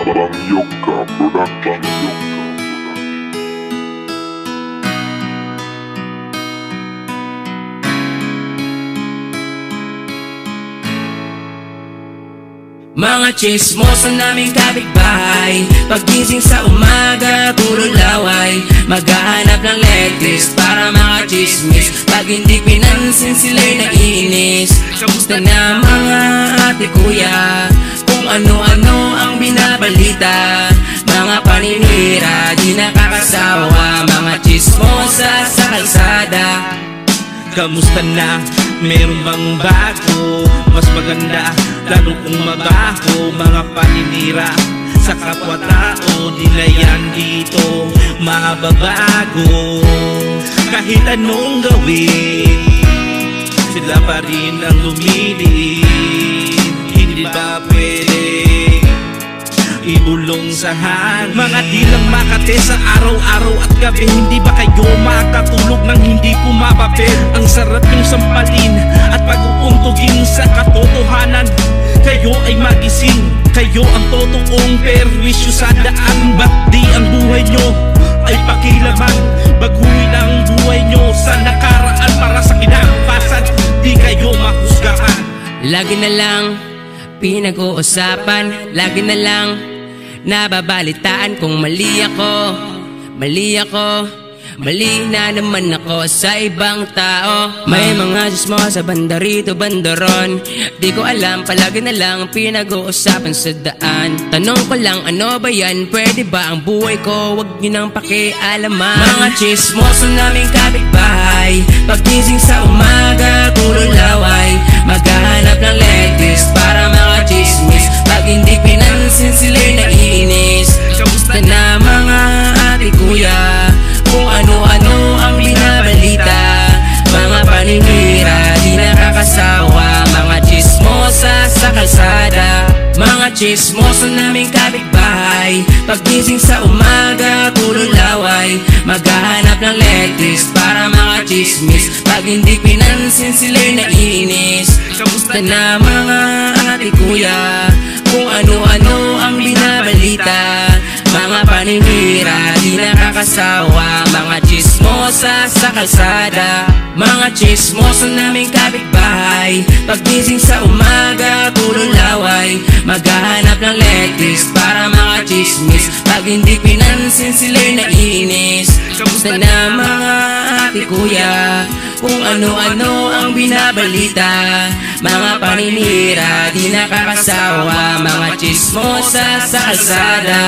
Bangyoka Production. Mga chismoso naming kapitbahay, paggising sa umaga, puro laway. Maghahanap ng latest para makachismis. Pag hindi pinansin sila'y naiinis. Kamusta na mga ate kuya, kung ano-ano ang binabalita. Mga paninira, di nakakasawa. Mga chismosa sa kalsada. Kamusta na? Meron bang bago? Mas maganda, lalo kung mabaho. Mga paninira sa kapwa-tao, di na yan dito mababago. Kahit anong gawin, sila pa rin ang lumilin. Hindi ba pwede ibulong sa hangin? Mga di lang makate sa araw-araw at gabi. Hindi ba kayo makatulog nang hindi pumapapel? Ang sarap yung sampalin at pag-uuntugin sa katotohanan. Kayo ay magising, kayo ang totoong perwisyo sa daan. Ba't di ang buhay nyo ay pakilaman? Baguhin ang buhay nyo sa nakaraan para sa kinabukasan di kayo mahusgahan. Lagi na lang pinag-uusapan, lagi na lang nababalitaan kung mali ako. Mali na naman ako sa ibang tao. May mga chismosa banda rito, banda ron. Di ko alam, palagi na lang pinag-uusapan sa daan. Tanong ko lang, ano ba yan? Pwede ba ang buhay ko? Huwag nyo nang pakialaman. Mga chismosa naming kapitbahay, paggising sa umaga, puro laway. Maghahanap ng latest para makachismis. Pag hindi pinansin sila'y naiinis. Kamusta na mga ate kuya, kung ano-ano ang binabalita. Mga paninira, di nakakasawa. Mga chismosa sa kalsada. Mga chismosa naming kapitbahay, paggising sa umaga, puro laway. Maghahanap ng latest para makachismis. Pag hindi pinansin sila'y naiinis. Kamusta na mga ate kuya, kung ano-ano ang binabalita. Mga paninira, di nakakasawa. Mga chismosa sa kalsada. Mga chismosa naming kapitbahay, paggising sa umaga, puro laway. Maghahanap ng latest para makachismis. Pag hindi pinansin sila'y naiinis. Kamusta na mga ate kuya, kung ano-ano ang binabalita. Mga paninira, di nakakasawa. Mga chismosa sa kalsada.